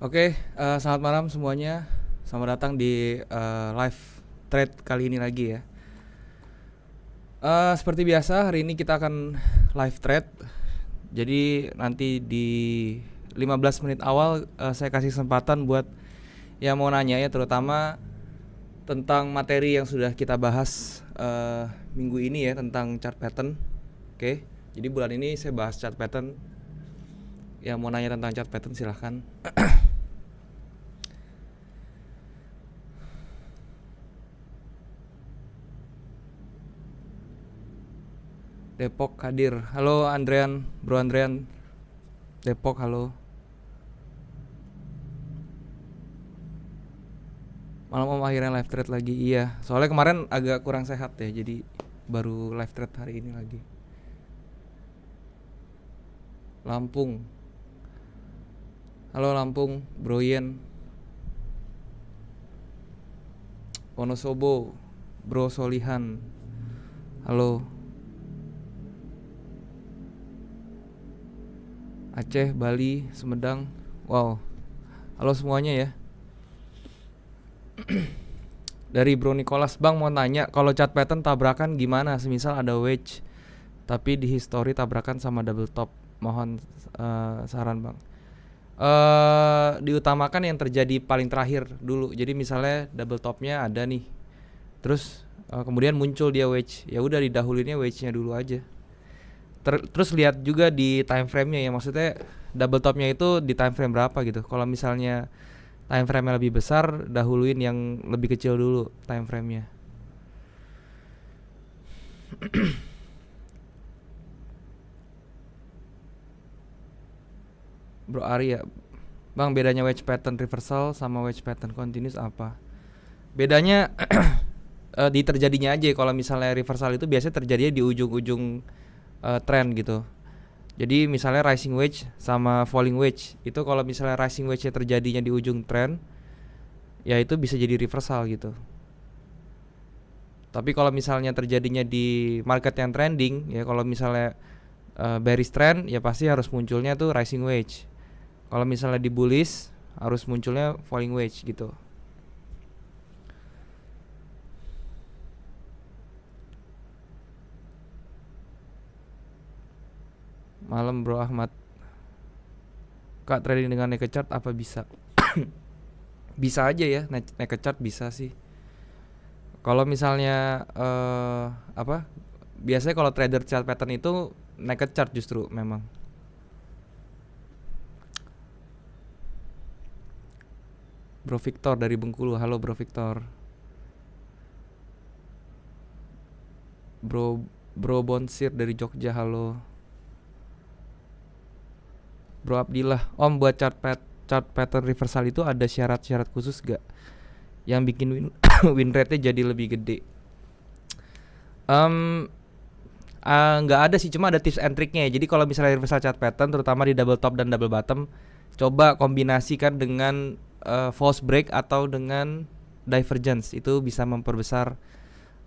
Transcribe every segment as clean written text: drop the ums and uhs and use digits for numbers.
Oke, selamat malam semuanya. Selamat datang di live thread kali ini lagi ya. Seperti biasa, hari ini kita akan live thread. Jadi nanti di 15 menit awal saya kasih kesempatan buat yang mau nanya ya, terutama tentang materi yang sudah kita bahas minggu ini ya, tentang chart pattern. Oke, jadi bulan ini saya bahas chart pattern. Yang mau nanya tentang chart pattern silahkan. Depok hadir. Halo Andrean, Bro Andrean. Depok, halo. Malam akhirnya live thread lagi. Iya, soalnya kemarin agak kurang sehat ya, jadi baru live thread hari ini lagi. Lampung. Halo Lampung, Bro Yen. Wonosobo, Bro Solihan. Halo. Aceh, Bali, Sumedang. Wow. Halo semuanya ya. Dari Bro Nicholas, Bang mau nanya, kalau chart pattern tabrakan gimana? Semisal ada wedge, tapi di history tabrakan sama double top. Mohon saran Bang. Diutamakan yang terjadi paling terakhir dulu. Jadi misalnya double topnya ada nih, terus kemudian muncul dia wedge, ya udah didahuluinnya wedge-nya dulu aja. Terus lihat juga di time frame-nya ya, maksudnya double topnya itu di time frame berapa gitu. Kalau misalnya time frame-nya lebih besar, dahuluin yang lebih kecil dulu time frame-nya. Bro Arya, Bang bedanya wedge pattern reversal sama wedge pattern continuous apa? Bedanya di terjadinya aja. Kalau misalnya reversal itu biasanya terjadinya di ujung-ujung trend gitu. Jadi misalnya rising wedge sama falling wedge itu, kalau misalnya rising wedge terjadinya di ujung trend, ya itu bisa jadi reversal gitu. Tapi kalau misalnya terjadinya di market yang trending, ya kalau misalnya bearish trend, ya pasti harus munculnya tuh rising wedge. Kalau misalnya di bullish harus munculnya falling wedge gitu. Malam Bro Ahmad. Kak, trading dengan naked chart apa bisa? Bisa aja ya, naked chart bisa sih. Kalau misalnya apa? Biasanya kalau trader chart pattern itu naked chart justru memang. Bro Victor dari Bengkulu. Halo Bro Victor. Bro Bonsir dari Jogja. Halo. Bro Abdillah, Om buat chart pattern reversal itu ada syarat-syarat khusus gak yang bikin win rate-nya jadi lebih gede? Nggak ada sih, cuma ada tips and triknya. Jadi kalau misalnya reversal chart pattern, terutama di double top dan double bottom, coba kombinasikan dengan false break atau dengan divergence. Itu bisa memperbesar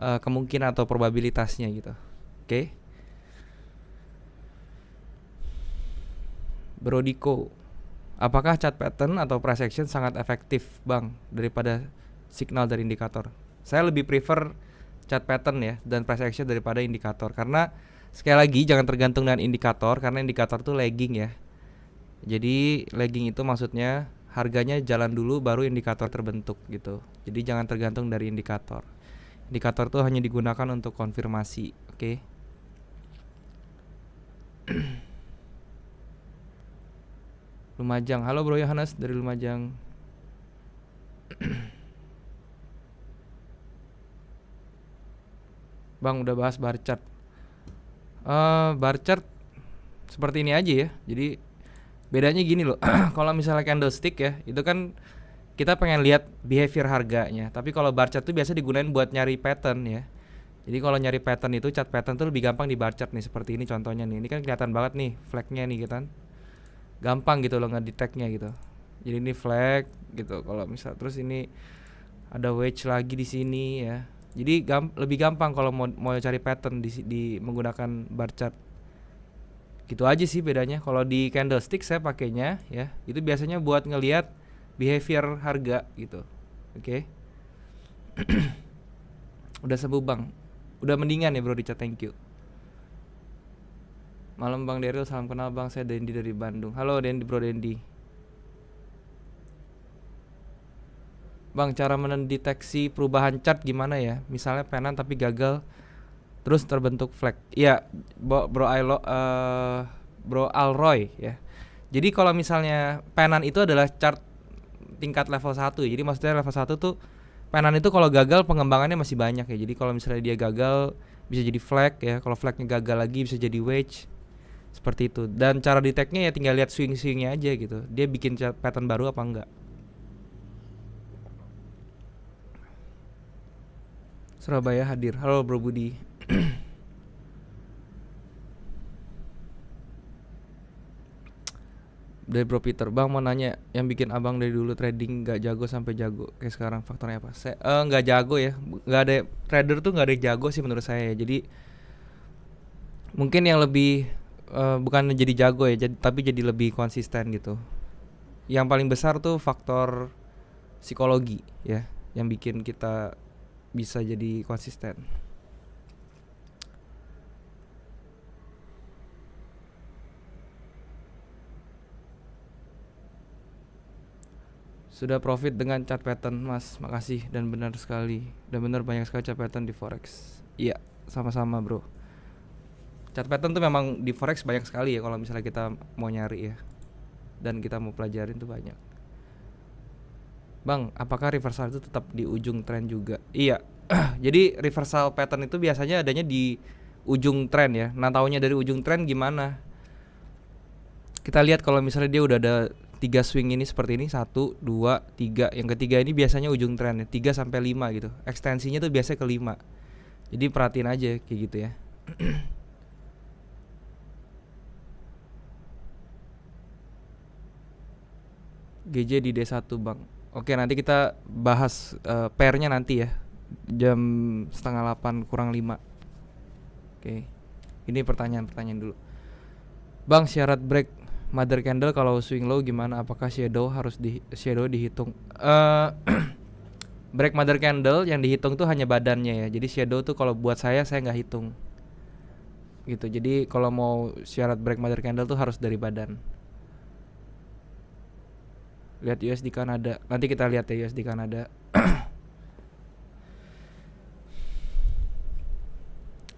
kemungkinan atau probabilitasnya gitu. Oke. Bro Diko, apakah chart pattern atau price action sangat efektif Bang daripada signal dari indikator? Saya lebih prefer chart pattern ya dan price action daripada indikator, karena sekali lagi jangan tergantung dengan indikator, karena indikator tuh lagging ya. Jadi lagging itu maksudnya harganya jalan dulu baru indikator terbentuk gitu. Jadi jangan tergantung dari indikator. Indikator tuh hanya digunakan untuk konfirmasi, oke? Lumajang, halo Bro Yohanes dari Lumajang. Bang udah bahas bar chart. Bar chart seperti ini aja ya. Jadi bedanya gini loh. Kalau misalnya candlestick ya, itu kan kita pengen lihat behavior harganya. Tapi kalau bar chart tuh biasa digunain buat nyari pattern ya. Jadi kalau nyari pattern itu, chart pattern tuh lebih gampang di bar chart nih. Seperti ini contohnya nih. Ini kan kelihatan banget nih flagnya nih gitu kan. Gampang gitu loh ngedeteknya gitu. Jadi ini flag gitu. Kalau misal terus ini ada wedge lagi di sini ya. Jadi lebih gampang kalau mau cari pattern di menggunakan bar chart. Gitu aja sih bedanya. Kalau di candlestick saya pakainya ya, itu biasanya buat ngelihat behavior harga gitu. Oke. Udah sembuh bang, udah mendingan ya bro di chat, thank you. Malam bang Daryl, salam kenal bang, saya Dendi dari Bandung. Halo Dendi, bro Dendi. Bang, cara mendeteksi perubahan chart gimana ya? Misalnya penan tapi gagal, terus terbentuk flag. Iya, bro Alroy ya. Jadi kalau misalnya penan itu adalah chart tingkat level 1. Jadi maksudnya level 1 tuh penan itu kalau gagal pengembangannya masih banyak ya. Jadi kalau misalnya dia gagal bisa jadi flag ya. Kalau flagnya gagal lagi bisa jadi wedge. Seperti itu. Dan cara detectnya ya tinggal lihat swing-swingnya aja gitu. Dia bikin pattern baru apa enggak. Surabaya hadir. Halo Bro Budi. Dari Bro Peter, bang mau nanya, yang bikin abang dari dulu trading gak jago sampai jago kayak sekarang faktornya apa? Saya nggak jago ya, nggak ada trader tuh nggak ada yang jago sih menurut saya ya. Jadi mungkin yang lebih bukan jadi jago ya, tapi jadi lebih konsisten gitu. Yang paling besar tuh faktor psikologi ya, yang bikin kita bisa jadi konsisten. Sudah profit dengan chart pattern mas, makasih dan benar sekali. Dan benar banyak sekali chart pattern di forex. Iya, sama-sama bro. Chart pattern tuh memang di forex banyak sekali ya kalau misalnya kita mau nyari ya. Dan kita mau pelajarin tuh banyak. Bang, apakah reversal itu tetap di ujung tren juga? Iya. Jadi reversal pattern itu biasanya adanya di ujung tren ya. Nah, taunya dari ujung tren gimana? Kita lihat kalau misalnya dia udah ada 3 swing ini seperti ini, 1, 2, 3. Yang ketiga ini biasanya ujung tren ya, 3 sampai 5 gitu. Ekstensinya tuh biasanya ke 5. Jadi perhatiin aja kayak gitu ya. GJ di D1 bang. Oke, nanti kita bahas pairnya nanti ya. Jam 7:30 kurang 5. Oke. Ini pertanyaan-pertanyaan dulu. Bang, syarat break mother candle kalau swing low gimana? Apakah shadow harus shadow dihitung? Break mother candle yang dihitung tuh hanya badannya ya. Jadi shadow tuh kalau buat saya nggak hitung. Gitu. Jadi kalau mau syarat break mother candle tuh harus dari badan. Lihat USD Kanada. Nanti kita lihat ya USD Kanada.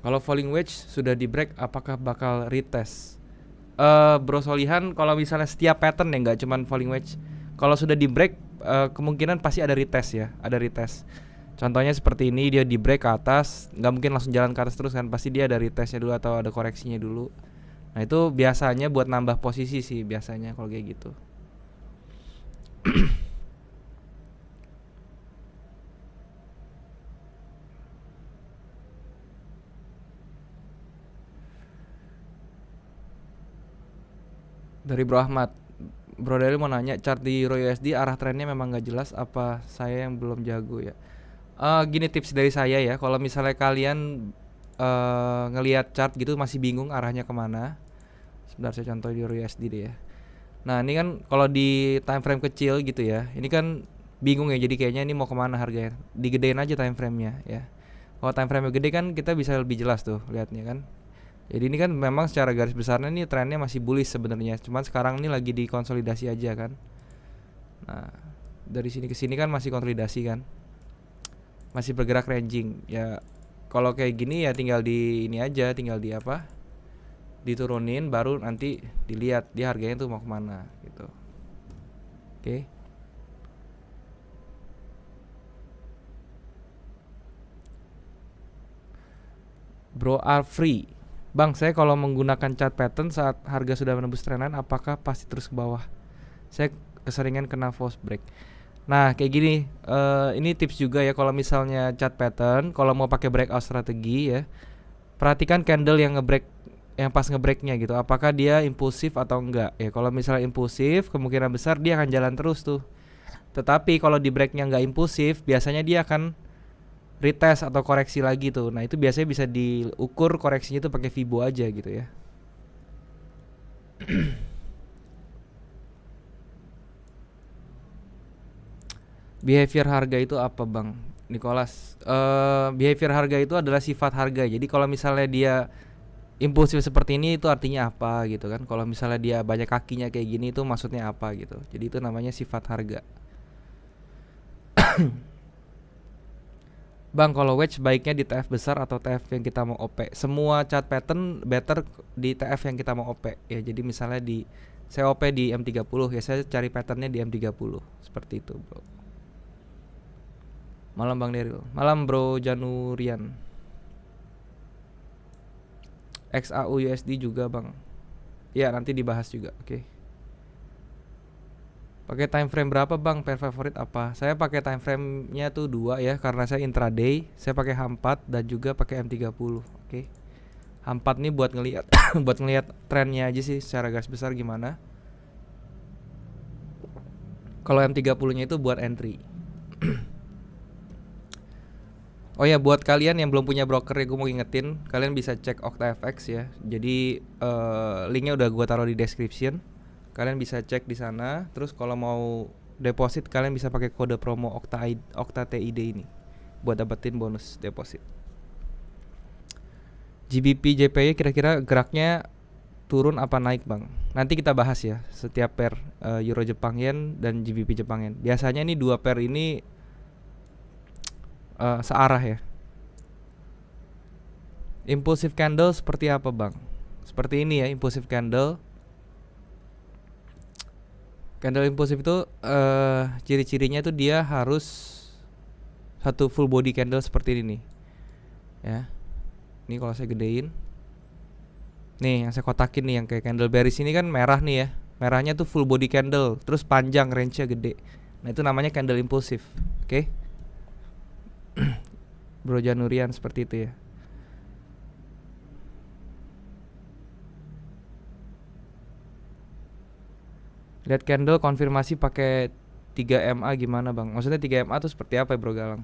Kalau falling wedge sudah di break, apakah bakal retest? Bro Solihan, kalau misalnya setiap pattern ya, nggak cuman falling wedge, kalau sudah di break kemungkinan pasti ada retest ya, ada retest. Contohnya seperti ini, dia di break ke atas, nggak mungkin langsung jalan ke atas terus kan, pasti dia ada retestnya dulu atau ada koreksinya dulu. Nah itu biasanya buat nambah posisi sih biasanya kalau kayak gitu. Dari Bro Ahmad, Bro Daryl mau nanya, chart di Euro USD arah trennya memang nggak jelas, apa saya yang belum jago ya? Gini tips dari saya ya, kalau misalnya kalian ngelihat chart gitu masih bingung arahnya kemana, sebentar saya contoh di Euro USD deh ya. Nah ini kan kalau di time frame kecil gitu ya, ini kan bingung ya, jadi kayaknya ini mau kemana harganya, digedein aja time frame-nya ya. Kalau time frame-nya gede kan kita bisa lebih jelas tuh lihatnya kan. Jadi ini kan memang secara garis besarnya nih trennya masih bullish sebenarnya. Cuman sekarang ini lagi dikonsolidasi aja kan. Nah, dari sini ke sini kan masih konsolidasi kan. Masih bergerak ranging. Ya kalau kayak gini ya tinggal di ini aja, tinggal di apa? Diturunin baru nanti dilihat dia harganya tuh mau kemana gitu. Oke. Bro Alfree, bang saya kalau menggunakan chart pattern saat harga sudah menembus trenan, apakah pasti terus ke bawah? Saya keseringan kena false break. Nah kayak gini, ini tips juga ya kalau misalnya chart pattern, kalau mau pakai breakout strategi ya, perhatikan candle yang ngebreak, yang pas ngebreaknya gitu, apakah dia impulsif atau enggak ya. Kalau misalnya impulsif, kemungkinan besar dia akan jalan terus tuh. Tetapi kalau di breaknya nggak impulsif, biasanya dia akan retest atau koreksi lagi tuh. Nah itu biasanya bisa diukur koreksinya tuh pakai Fibo aja gitu ya. Behavior harga itu apa bang Nicholas? Behavior harga itu adalah sifat harga. Jadi kalau misalnya dia impulsif seperti ini itu artinya apa gitu kan? Kalau misalnya dia banyak kakinya kayak gini itu maksudnya apa gitu. Jadi itu namanya sifat harga. Bang, kalau wedge baiknya di TF besar atau TF yang kita mau OP? Semua chart pattern better di TF yang kita mau OP. Ya, jadi misalnya saya OP di M30 ya, saya cari patternnya di M30. Seperti itu, bro. Malam Bang Deril. Malam Bro Janurian. XAU USD juga, Bang. Ya, nanti dibahas juga. Oke. Pakai time frame berapa bang? Pair favorit apa? Saya pakai time frame-nya tuh 2 ya, karena saya intraday. Saya pakai H4 dan juga pakai M30. Oke. H4 nih buat ngelihat buat ngelihat trennya aja sih secara garis besar gimana. Kalau M30-nya itu buat entry. Oh ya, buat kalian yang belum punya broker ya, gue mau ingetin, kalian bisa cek OktaFX ya. Jadi linknya udah gue taruh di description. Kalian bisa cek di sana. Terus kalau mau deposit kalian bisa pakai kode promo Okta TID ini buat dapetin bonus deposit. GBP JPY kira-kira geraknya turun apa naik bang? Nanti kita bahas ya setiap pair Euro Jepang Yen dan GBP Jepang Yen. Biasanya nih dua pair ini searah ya. Impulsive candle seperti apa bang? Seperti ini ya, impulsive candle. Candle impulsif itu ciri-cirinya tuh dia harus satu full body candle seperti ini nih. Ya. Ini kalau saya gedein. Nih yang saya kotakin nih yang kayak candle bearish ini kan merah nih ya. Merahnya tuh full body candle, terus panjang, range-nya gede. Nah, itu namanya candle impulsif. Oke. Bro Janurian seperti itu ya. Lihat candle konfirmasi pakai 3MA gimana bang? Maksudnya 3MA tuh seperti apa ya bro Galang?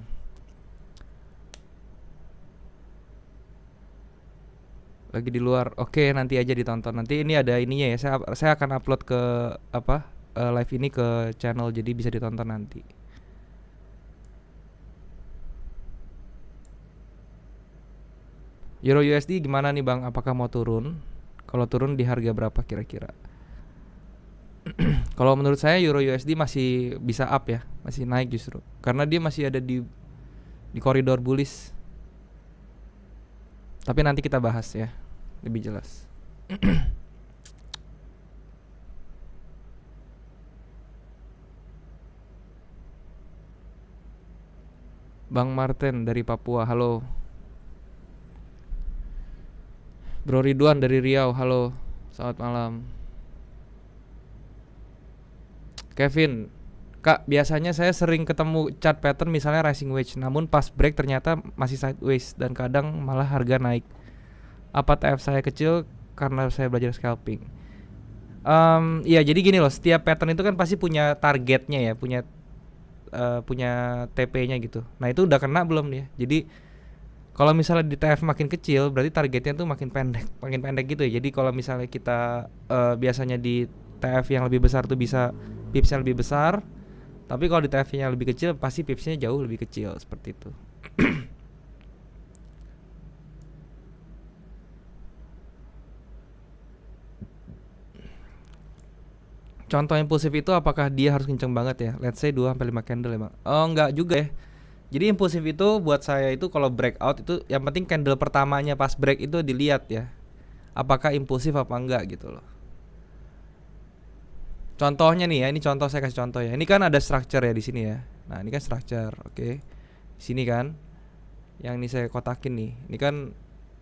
Lagi di luar. Oke, nanti aja ditonton. Nanti ini ada ininya ya. Saya akan upload ke apa? Live ini ke channel jadi bisa ditonton nanti. Euro USD gimana nih bang? Apakah mau turun? Kalau turun di harga berapa kira-kira? Kalau menurut saya Euro USD masih bisa up ya, masih naik justru. Karena dia masih ada di koridor bullish. Tapi nanti kita bahas ya, lebih jelas. Bang Martin dari Papua, halo. Bro Ridwan dari Riau, halo. Selamat malam. Kevin, Kak, biasanya saya sering ketemu chart pattern misalnya rising wedge, namun pas break ternyata masih sideways dan kadang malah harga naik. Apa TF saya kecil karena saya belajar scalping? Iya, jadi gini loh, setiap pattern itu kan pasti punya targetnya ya, punya TP-nya gitu. Nah, itu udah kena belum nih? Jadi kalau misalnya di TF makin kecil, berarti targetnya tuh makin pendek gitu ya. Jadi kalau misalnya kita biasanya di TF yang lebih besar tuh bisa pipsnya lebih besar, tapi kalau di TF yang lebih kecil pasti pipsnya jauh lebih kecil seperti itu. Contoh impulsif itu apakah dia harus kenceng banget ya? Let's say 2 sampai 5 candle ya, Bang. Oh, enggak juga ya. Jadi impulsif itu buat saya itu kalau breakout itu yang penting candle pertamanya pas break itu dilihat ya. Apakah impulsif apa enggak gitu loh. Contohnya nih ya, ini contoh saya kasih contoh ya. Ini kan ada structure ya di sini ya. Nah, ini kan structure, oke. Di sini kan yang ini saya kotakin nih. Ini kan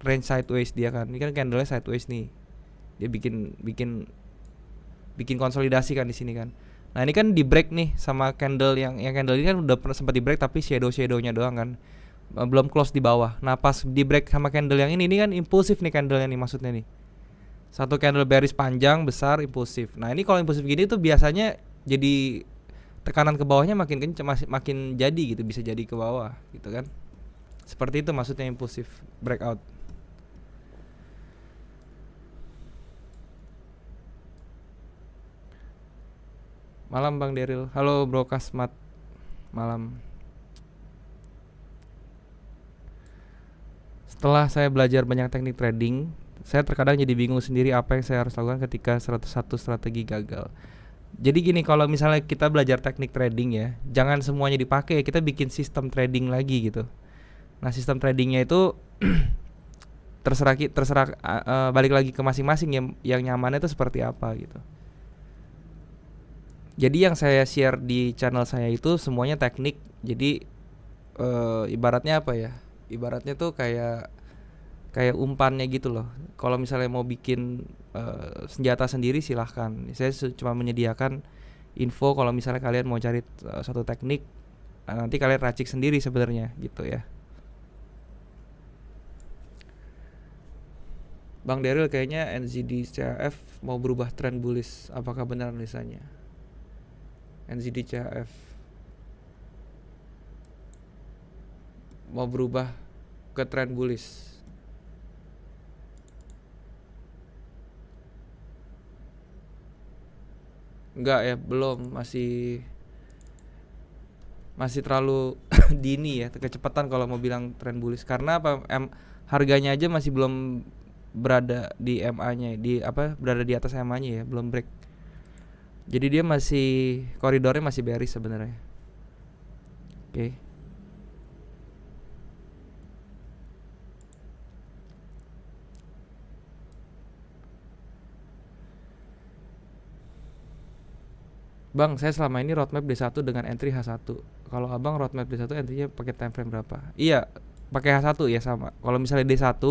range sideways dia kan. Ini kan candlenya sideways nih. Dia bikin konsolidasi kan di sini kan. Nah, ini kan di break nih sama candle yang candle ini kan udah pernah sempat di break tapi shadownya doang kan. Belum close di bawah. Nah, pas di break sama candle yang ini kan impulsif nih candlenya nih maksudnya nih. Satu candle bearish panjang besar impulsif. Nah, ini kalau impulsif gini tuh biasanya jadi tekanan ke bawahnya makin kencang, makin jadi gitu, bisa jadi ke bawah gitu kan. Seperti itu maksudnya impulsif breakout. Malam Bang Deril. Halo Bro Kasmat. malam. Setelah saya belajar banyak teknik trading, saya terkadang jadi bingung sendiri apa yang saya harus lakukan ketika 101 strategi gagal. Jadi gini, kalau misalnya kita belajar teknik trading ya, jangan semuanya dipakai, kita bikin sistem trading lagi gitu. Nah, sistem tradingnya itu terserah balik lagi ke masing-masing yang nyamannya itu seperti apa gitu. Jadi yang saya share di channel saya itu semuanya teknik. Jadi ibaratnya apa ya? Ibaratnya tuh kayak umpannya gitu loh. Kalau misalnya mau bikin senjata sendiri silahkan. Saya cuma menyediakan info kalau misalnya kalian mau cari satu teknik, nanti kalian racik sendiri sebenarnya gitu ya. Bang Daryl, kayaknya NZD CHF mau berubah tren bullish. Apakah benar misalnya? NZD CHF mau berubah ke tren bullish. Enggak ya, belum, masih terlalu dini ya, kecepatan kalau mau bilang tren bullish. Karena apa? Harganya aja masih belum berada di MA-nya, berada di atas MA-nya ya, belum break. Jadi dia masih koridornya masih bearish sebenarnya. Oke. Bang, saya selama ini roadmap D1 dengan entry H1. Kalau Abang roadmap D1 entry-nya pakai time frame berapa? Iya, pakai H1 ya sama. Kalau misalnya D1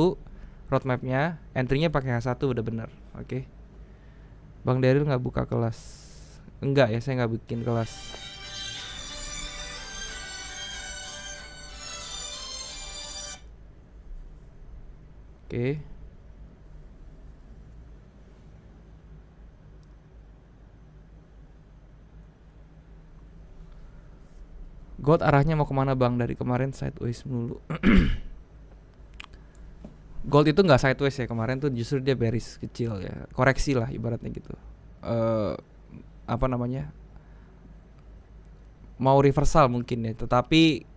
roadmapnya entry-nya pakai H1 udah bener. Oke. Bang Daryl nggak buka kelas? Enggak ya, saya nggak bikin kelas. Oke. Gold arahnya mau kemana bang? Dari kemarin sideways mulu. Gold itu nggak sideways ya, kemarin tuh justru dia bearish kecil ya, koreksi lah ibaratnya gitu. Apa namanya? Mau reversal mungkin ya, tetapi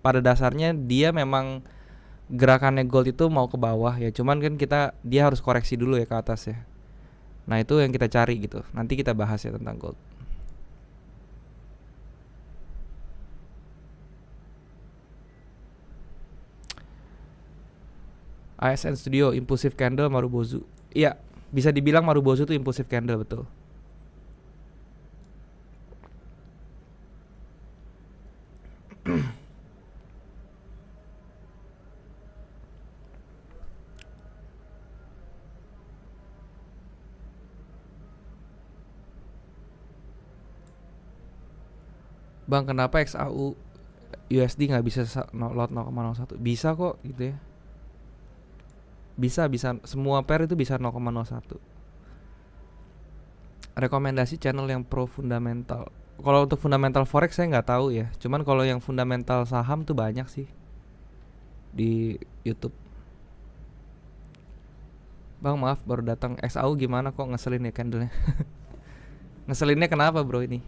pada dasarnya dia memang gerakannya gold itu mau ke bawah ya, cuman kan dia harus koreksi dulu ya ke atas ya. Nah itu yang kita cari gitu. Nanti kita bahas ya tentang gold. ASN Studio, Impulsive Candle, Marubozu. Iya, bisa dibilang Marubozu itu Impulsive Candle, betul. Bang, kenapa XAU USD nggak bisa lot 0,01? Bisa kok gitu ya. Bisa, semua pair itu bisa 0,01. Rekomendasi channel yang pro fundamental. Kalau untuk fundamental forex saya nggak tahu ya. Cuman kalau yang fundamental saham tuh banyak sih di YouTube. Bang maaf baru datang. XAU gimana kok ngeselin ya candlenya? Ngeselinnya kenapa bro ini?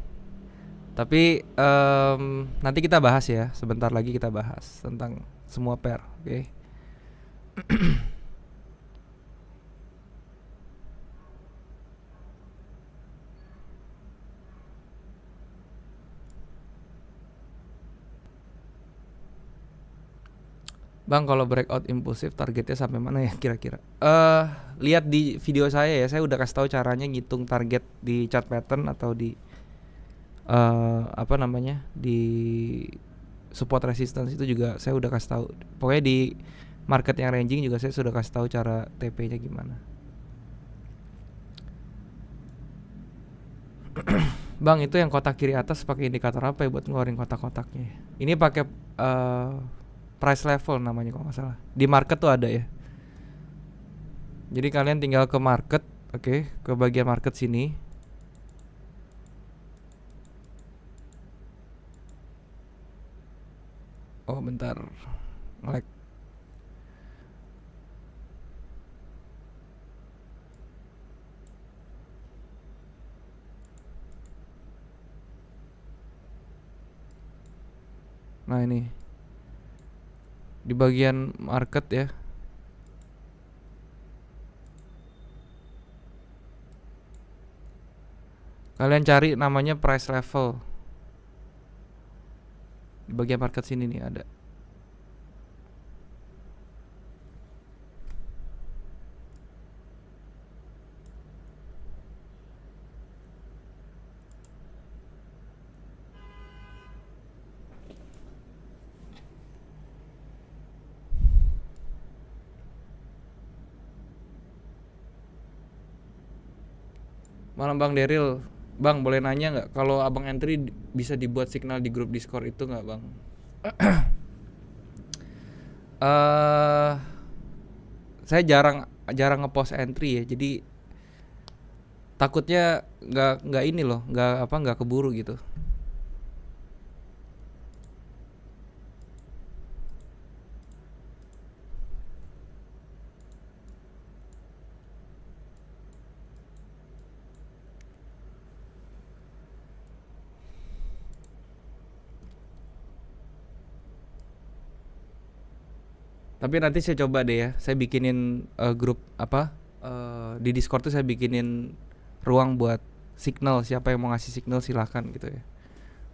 Tapi nanti kita bahas ya. Sebentar lagi kita bahas tentang semua pair. Oke. Bang, kalau breakout impulsif targetnya sampai mana ya kira-kira? Lihat di video saya ya. Saya udah kasih tahu caranya ngitung target di chart pattern atau di apa namanya, di support resistance itu juga saya udah kasih tahu. Pokoknya di market yang ranging juga saya sudah kasih tahu cara TP-nya gimana. Bang, itu yang kotak kiri atas pakai indikator apa ya buat ngeluarin kotak-kotaknya? Ini pakai price level namanya kalau nggak salah. Di market tuh ada ya. Jadi kalian tinggal ke market, oke, ke bagian market sini. Oh bentar, like. Nah ini di bagian market ya. Kalian cari namanya price level. Di bagian market sini nih ada. Malam Bang Deril, Bang boleh nanya nggak kalau Abang entry bisa dibuat signal di grup Discord itu nggak Bang? eh saya jarang jarang ngepost entry ya, jadi takutnya nggak ini loh, nggak keburu gitu. Tapi nanti saya coba deh ya, saya bikinin grup apa di Discord tuh saya bikinin ruang buat signal, siapa yang mau ngasih signal silahkan gitu ya.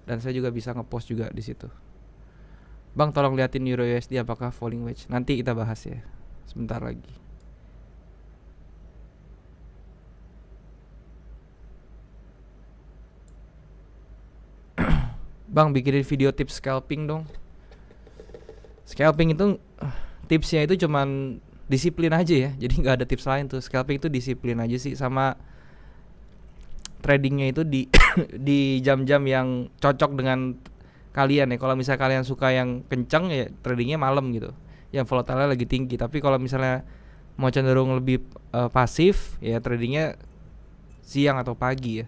Dan saya juga bisa ngepost juga di situ. Bang tolong liatin Euro USD apakah falling wedge. Nanti kita bahas ya, sebentar lagi. Bang bikinin video tips scalping dong. Scalping itu tipsnya itu cuman disiplin aja ya, jadi nggak ada tips lain tuh. Scalping itu disiplin aja sih, sama tradingnya itu di di jam-jam yang cocok dengan kalian ya. Kalau misalnya kalian suka yang kencang ya tradingnya malam gitu, yang volatile lagi tinggi. Tapi kalau misalnya mau cenderung lebih pasif ya tradingnya siang atau pagi ya.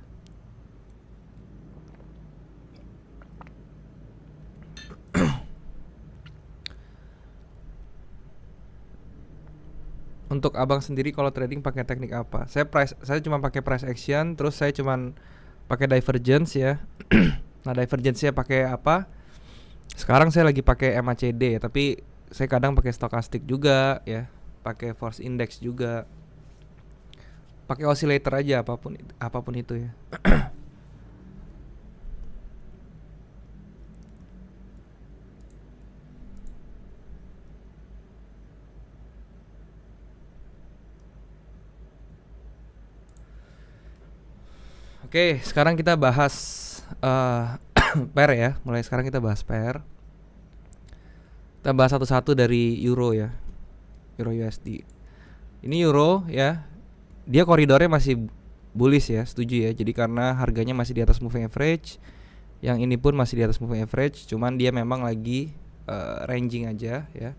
Untuk abang sendiri kalau trading pakai teknik apa? Saya cuma pakai price action, terus saya cuma pakai divergence ya. Nah divergence-nya pakai apa? Sekarang saya lagi pakai MACD ya, tapi saya kadang pakai stokastik juga ya, pakai force index juga, pakai oscillator aja apapun itu ya. Oke, sekarang kita bahas pair ya. Mulai sekarang kita bahas pair. Kita bahas satu-satu dari euro ya, euro USD. Ini euro ya, dia koridornya masih bullish ya, setuju ya. Jadi karena harganya masih di atas moving average, yang ini pun masih di atas moving average, cuman dia memang lagi ranging aja ya.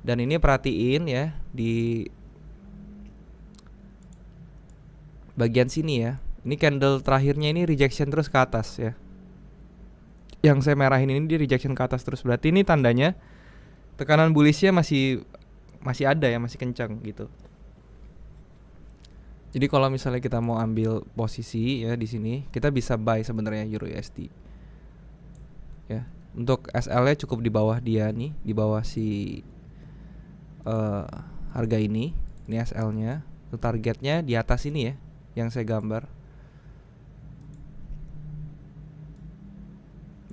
Dan ini perhatiin ya di bagian sini ya. Ini candle terakhirnya ini rejection terus ke atas ya. Yang saya merahin ini di rejection ke atas terus, berarti ini tandanya tekanan bullishnya masih ada ya, masih kencang gitu. Jadi kalau misalnya kita mau ambil posisi ya di sini, kita bisa buy sebenarnya euro USD. Ya, untuk SL-nya cukup di bawah dia nih, di bawah si harga ini. Ini SL-nya. Targetnya di atas ini ya, yang saya gambar.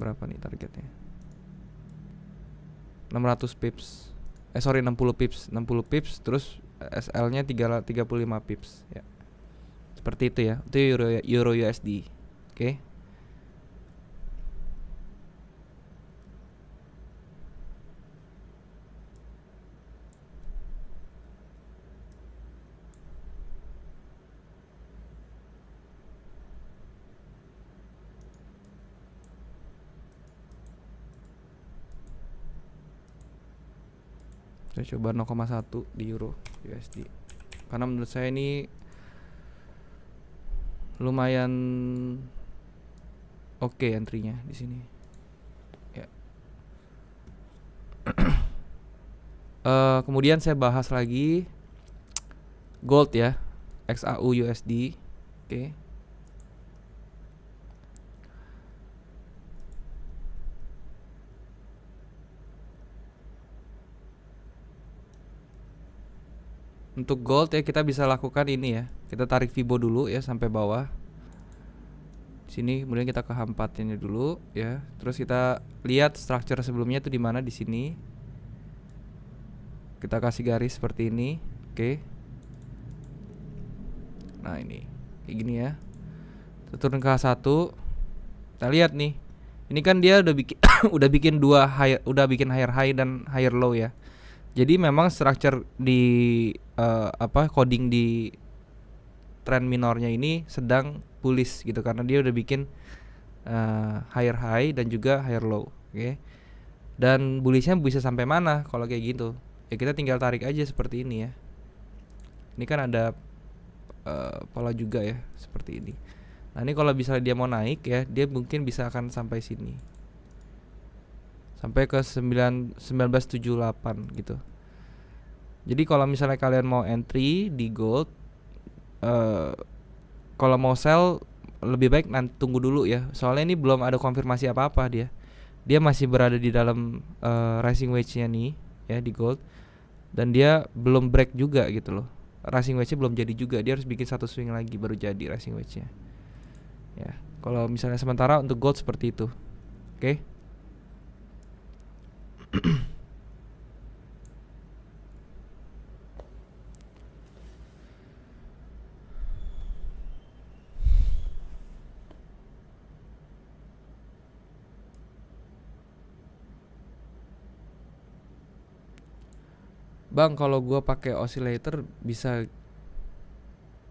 Berapa nih targetnya? 600 pips. 60 pips. 60 pips terus SL-nya 35 pips ya. Seperti itu ya. Itu euro USD. Oke. Saya coba 0,1 di euro USD. Karena menurut saya ini lumayan oke entry-nya di sini. Ya. Kemudian saya bahas lagi gold ya, XAU USD. Oke. Untuk gold ya kita bisa lakukan ini ya. Kita tarik Fibo dulu ya sampai bawah. Sini kemudian kita ke H4-nya dulu ya. Terus kita lihat structure sebelumnya tuh di mana, di sini. Kita kasih garis seperti ini. Oke. Nah, ini. Kayak gini ya. Kita turun ke H1. Kita lihat nih. Ini kan dia udah bikin udah bikin udah bikin higher high dan higher low ya. Jadi memang structure di coding di trend minornya ini sedang bullish gitu karena dia udah bikin higher high dan juga higher low, oke. Dan bullishnya bisa sampai mana kalau kayak gitu? Ya kita tinggal tarik aja seperti ini ya. Ini kan ada pola juga ya seperti ini. Nah, ini kalau misalnya dia mau naik ya, dia mungkin bisa akan sampai sini. Sampai ke 1978 gitu. Jadi kalau misalnya kalian mau entry di gold, kalau mau sell lebih baik nanti tunggu dulu ya. Soalnya ini belum ada konfirmasi apa-apa dia. Dia masih berada di dalam rising wedge-nya nih ya di gold. Dan dia belum break juga gitu loh. Rising wedge-nya belum jadi juga. Dia harus bikin satu swing lagi baru jadi rising wedge-nya. Ya, kalau misalnya sementara untuk gold seperti itu. Oke. Bang, kalau gua pakai oscillator bisa,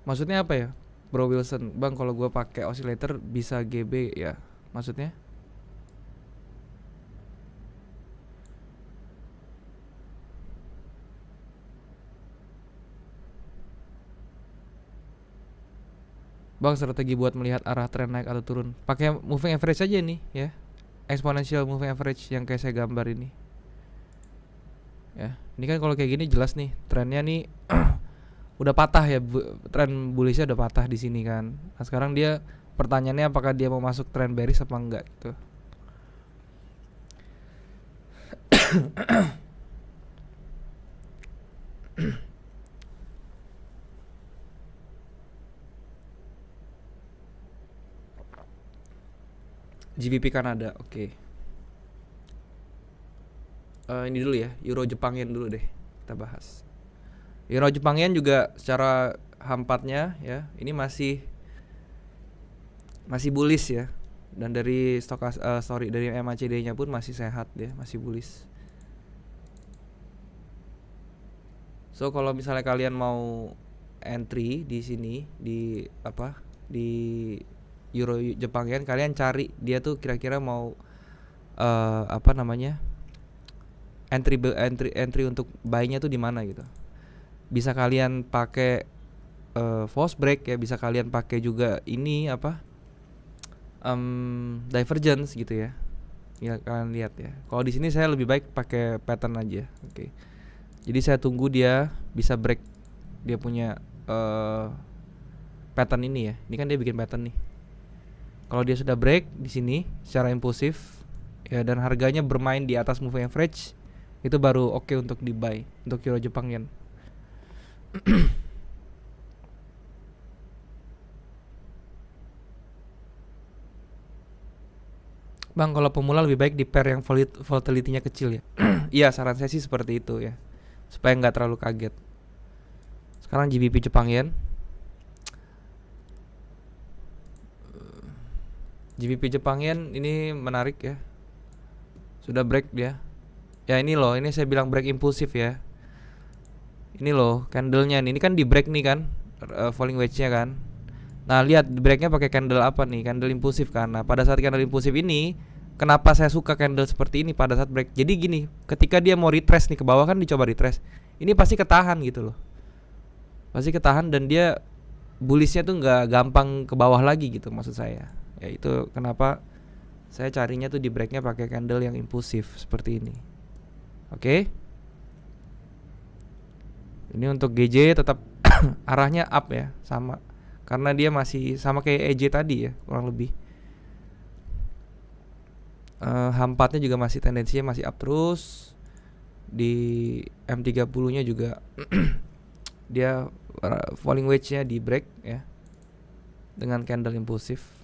maksudnya apa ya, Bro Wilson? Bang, kalau gua pakai oscillator bisa GB ya, maksudnya? Bang, strategi buat melihat arah tren naik atau turun pakai moving average aja nih ya, exponential moving average yang kayak saya gambar ini. Ya, ini kan kalau kayak gini jelas nih trennya nih udah patah ya, tren bullishnya udah patah di sini kan. Nah, sekarang dia pertanyaannya apakah dia mau masuk tren bearish apa enggak gitu. GBP Kanada, oke. Ini dulu ya, Euro Jepang Yen dulu deh kita bahas. Euro Jepang Yen juga secara H4-nya ya, ini masih bullish ya. Dan dari dari MACD-nya pun masih sehat ya, masih bullish. So kalau misalnya kalian mau entry di sini di Euro Jepang Yen, kalian cari dia tuh kira-kira mau entry untuk buy-nya tuh di mana gitu. Bisa kalian pakai false break ya, bisa kalian pakai juga ini divergence gitu ya. Ya kalian lihat ya. Kalau di sini saya lebih baik pakai pattern aja. Oke. Jadi saya tunggu dia bisa break dia punya pattern ini ya. Ini kan dia bikin pattern nih. Kalau dia sudah break di sini secara impulsif ya dan harganya bermain di atas moving average, itu baru oke untuk di buy untuk Euro Jepang Yen. Bang, kalau pemula lebih baik di pair yang volatility-nya kecil ya. Iya, saran saya sih seperti itu ya, supaya nggak terlalu kaget. Sekarang GBP Jepang Yen. GBP Jepang Yen ini menarik ya. Sudah break dia. Ya ini loh, ini saya bilang break impulsif ya. Ini loh candlenya nih, ini kan di break nih kan, falling wedge-nya kan. Nah lihat breaknya pakai candle apa nih, candle impulsif kan. Nah pada saat candle impulsif ini, kenapa saya suka candle seperti ini pada saat break? Jadi gini, ketika dia mau retrace nih ke bawah kan dicoba retrace, ini pasti ketahan gitu loh, pasti ketahan dan dia bullishnya tuh nggak gampang ke bawah lagi gitu maksud saya. Ya itu kenapa saya carinya tuh di breaknya pakai candle yang impulsif seperti ini. Oke. Ini untuk GJ tetap arahnya up ya, sama. Karena dia masih sama kayak EJ tadi ya, kurang lebih. H4-nya juga masih tendensinya masih up terus. Di M30-nya juga dia falling wedge-nya di break ya dengan candle impulsif.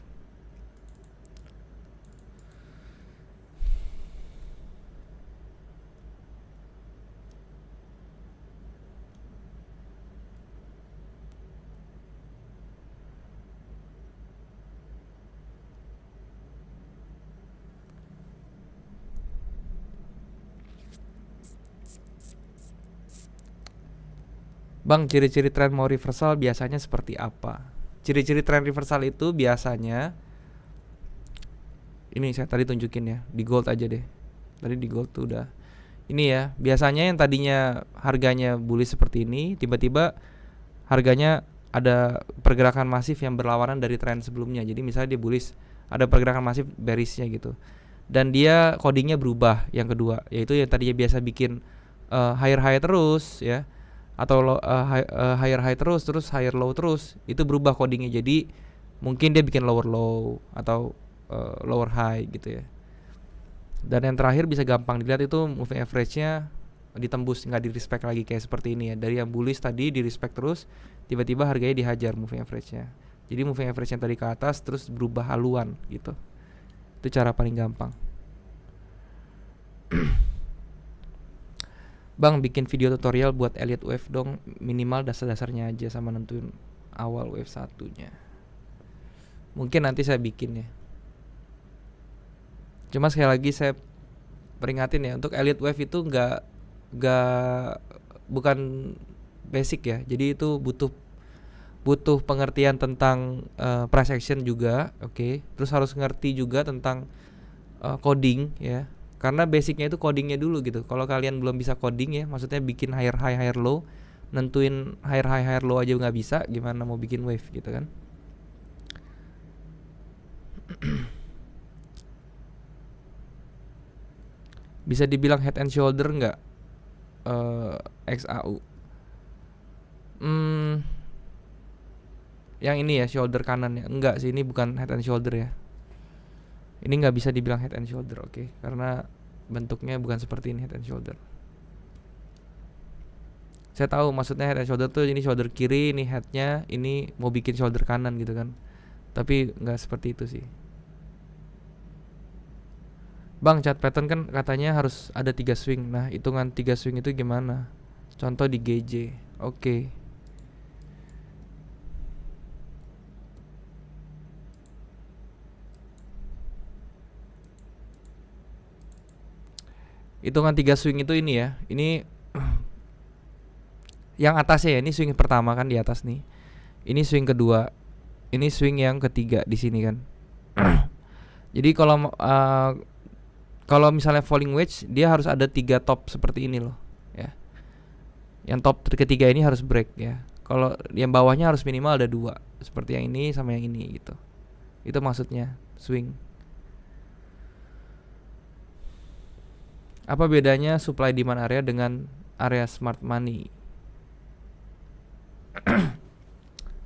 Bang, ciri-ciri tren mau reversal biasanya seperti apa? Ciri-ciri tren reversal itu biasanya, ini saya tadi tunjukin ya, di gold aja deh. Tadi di gold tuh udah. Ini ya, biasanya yang tadinya harganya bullish seperti ini, tiba-tiba harganya ada pergerakan masif yang berlawanan dari tren sebelumnya. Jadi misalnya dia bullish, ada pergerakan masif bearishnya gitu. Dan dia codingnya berubah yang kedua, yaitu yang tadinya biasa bikin higher high terus ya, atau higher high terus higher low terus, itu berubah codingnya jadi mungkin dia bikin lower low atau lower high gitu ya. Dan yang terakhir bisa gampang dilihat itu moving average-nya ditembus, nggak di respect lagi kayak seperti ini ya. Dari yang bullish tadi di respect terus, tiba-tiba harganya dihajar moving average-nya. Jadi moving average yang tadi ke atas terus berubah haluan gitu. Itu cara paling gampang. Bang, bikin video tutorial buat Elliott Wave dong, minimal dasar-dasarnya aja sama nentuin awal wave satunya. Mungkin nanti saya bikin ya. Cuma sekali lagi saya peringatin ya, untuk Elliott Wave itu bukan basic ya. Jadi itu butuh pengertian tentang price action juga, oke. Terus harus ngerti juga tentang coding ya. Karena basicnya itu codingnya dulu gitu. Kalau kalian belum bisa coding ya, maksudnya bikin higher high higher low, nentuin higher high higher low aja nggak bisa, gimana mau bikin wave gitu kan? Bisa dibilang head and shoulder nggak XAU? Yang ini ya, shoulder kanan ya? Enggak sih, ini bukan head and shoulder ya. Ini nggak bisa dibilang head and shoulder, oke? Karena bentuknya bukan seperti ini head and shoulder. Saya tahu maksudnya head and shoulder tuh ini shoulder kiri, ini headnya, ini mau bikin shoulder kanan gitu kan? Tapi nggak seperti itu sih. Bang, chart pattern kan katanya harus ada 3 swing. Nah, hitungan 3 swing itu gimana? Contoh di GJ. Oke. Hitungan 3 swing itu ini ya. Ini yang atasnya ya, ini swing pertama kan di atas nih. Ini swing kedua. Ini swing yang ketiga di sini kan. Jadi kalau misalnya falling wedge, dia harus ada 3 top seperti ini loh ya. Yang top ketiga ini harus break ya. Kalau yang bawahnya harus minimal ada 2, seperti yang ini sama yang ini gitu. Itu maksudnya swing. Apa bedanya supply demand area dengan area smart money?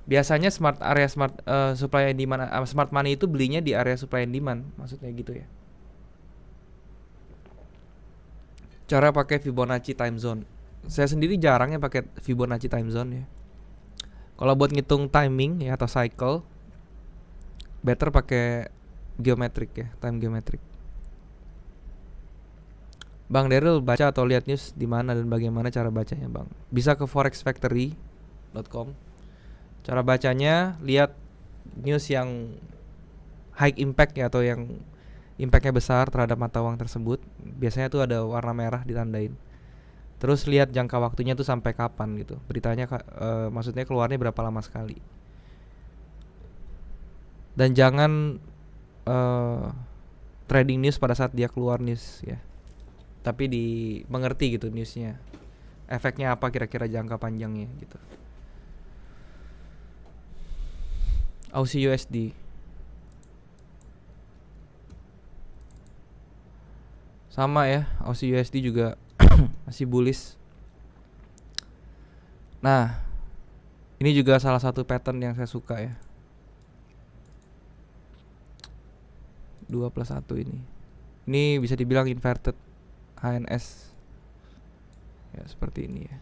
Biasanya supply and demand smart money itu belinya di area supply and demand, maksudnya gitu ya. Cara pakai Fibonacci time zone. Saya sendiri jarang ya pakai Fibonacci time zone ya. Kalau buat ngitung timing ya atau cycle, better pakai geometrik ya, time geometrik. Bang Daryl, baca atau lihat news di mana dan bagaimana cara bacanya, Bang? Bisa ke forexfactory.com. Cara bacanya, lihat news yang high impact ya, atau yang impactnya besar terhadap mata uang tersebut. Biasanya tuh ada warna merah ditandain. Terus lihat jangka waktunya tuh sampai kapan gitu. Beritanya maksudnya keluarnya berapa lama sekali. Dan jangan trading news pada saat dia keluar news ya. Tapi mengerti gitu newsnya. Efeknya apa kira-kira jangka panjangnya gitu. Aussie USD. Sama ya, Aussie USD juga masih bullish. Nah, ini juga salah satu pattern yang saya suka ya. 2+1 ini. Ini bisa dibilang inverted HNS. Ya, seperti ini ya.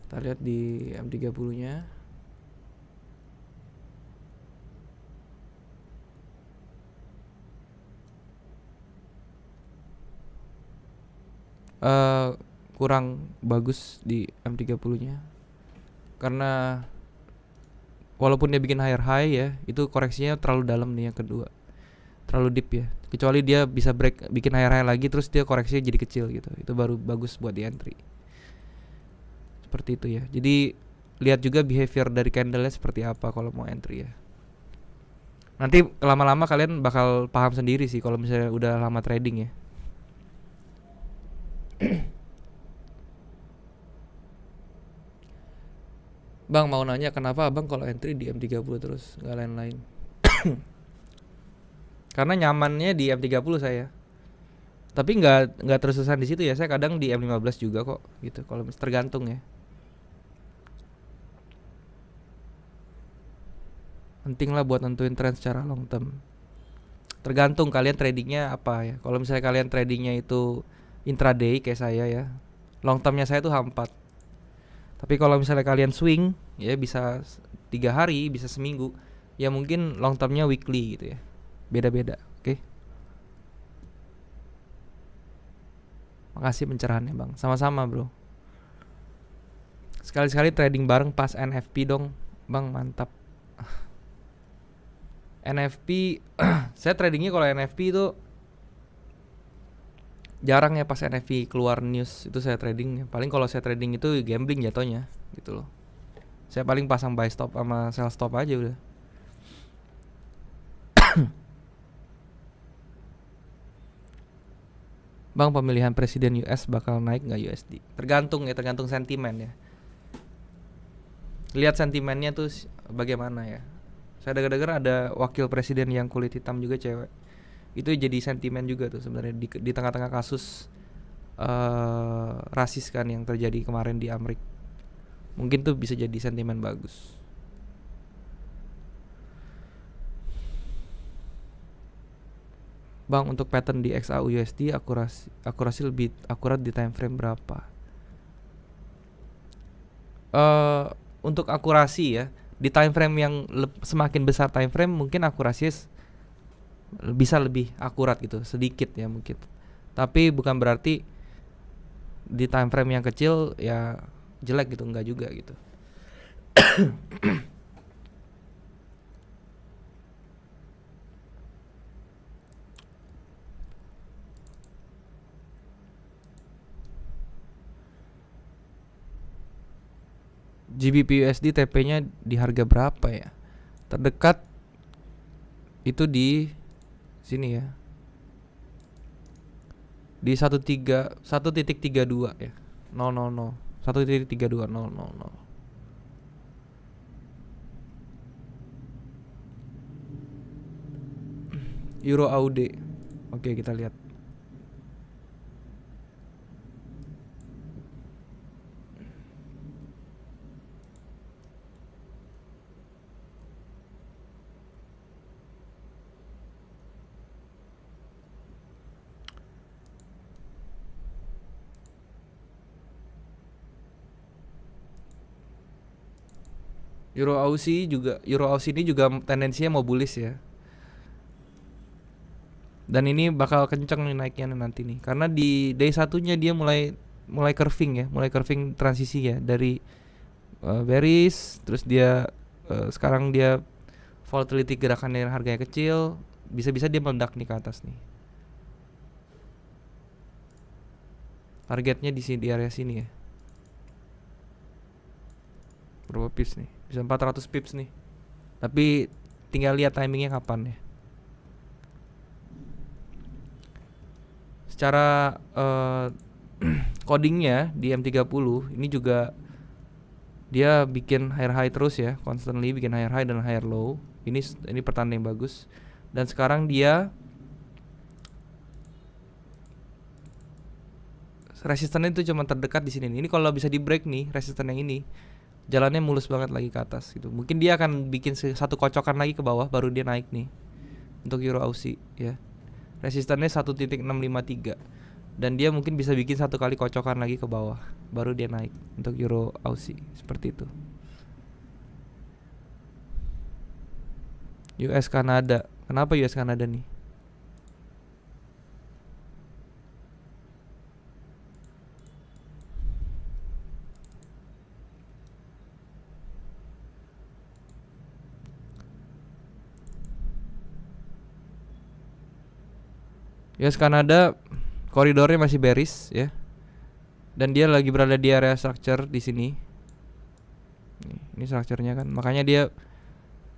Kita lihat di M30-nya. Kurang bagus di M30-nya. Karena walaupun dia bikin higher high ya, itu koreksinya terlalu dalam nih yang kedua. Terlalu deep ya. Kecuali dia bisa break bikin higher high lagi terus dia koreksinya jadi kecil gitu. Itu baru bagus buat di entry. Seperti itu ya. Jadi lihat juga behavior dari candle-nya seperti apa kalau mau entry ya. Nanti lama-lama kalian bakal paham sendiri sih kalau misalnya udah lama trading ya. Bang mau nanya kenapa abang kalau entry di M30 terus nggak lain-lain? Karena nyamannya di M30 saya. Tapi nggak terus-terusan di situ ya. Saya kadang di M15 juga kok gitu. Kalau tergantung ya. Penting lah buat nentuin tren secara long term. Tergantung kalian tradingnya apa ya. Kalau misalnya kalian tradingnya itu intraday kayak saya ya, long termnya saya tuh H4. Tapi kalau misalnya kalian swing ya bisa 3 hari, bisa seminggu, ya mungkin long termnya weekly gitu ya. Beda-beda, oke? Makasih pencerahannya bang. Sama-sama bro. Sekali-sekali trading bareng pas NFP dong bang, mantap. NFP saya tradingnya kalau NFP itu jarang ya. Pas NFP keluar news itu saya trading. Paling kalau saya trading itu gambling jatuhnya gitu loh. Saya paling pasang buy stop sama sell stop aja udah. Bang, pemilihan presiden US bakal naik nggak USD? Tergantung ya, tergantung sentimen ya. Lihat sentimennya tuh bagaimana ya. Saya dengar ada wakil presiden yang kulit hitam juga cewek. Itu jadi sentimen juga tuh sebenarnya di tengah-tengah kasus rasis kan yang terjadi kemarin di Amerika. Mungkin tuh bisa jadi sentimen bagus. Bang, untuk pattern di XAU USD akurasi lebih akurat di time frame berapa? Untuk akurasi ya, di time frame yang semakin besar time frame mungkin akurasinya bisa lebih akurat gitu, sedikit ya mungkin. Tapi bukan berarti di time frame yang kecil ya jelek gitu, enggak juga gitu. GBP USD TP-nya di harga berapa ya? Terdekat itu di sini ya. Di 1.32 ya. 000 1.32000. Euro AUD. Oke, kita lihat. Euro Aussie ini juga tendensinya mau bullish ya. Dan ini bakal kenceng nih naiknya nanti nih. Karena di day satunya dia mulai curving ya, mulai curving transisi ya dari bearish, terus dia sekarang dia volatility gerakannya harganya kecil, bisa-bisa dia meledak nih ke atas nih. Targetnya di sini, di area sini ya. Berapa pips nih? Bisa 400 pips nih. Tapi tinggal lihat timingnya kapan ya. Secara codingnya di M30 ini juga dia bikin higher high terus ya, constantly bikin higher high dan higher low. Ini pertanda yang bagus. Dan sekarang dia resistannya itu cuma terdekat di sini. Ini kalau bisa di break nih resisten yang ini, jalannya mulus banget lagi ke atas gitu. Mungkin dia akan bikin satu kocokan lagi ke bawah baru dia naik nih. Untuk Euro Aussie ya. Resistannya 1.653 dan dia mungkin bisa bikin satu kali kocokan lagi ke bawah. baru dia naik untuk Euro Aussie seperti itu. US Kanada. Kenapa US Kanada nih? US Kanada koridornya masih bearish ya. Dan dia lagi berada di area structure di sini. Ini structure-nya kan. Makanya dia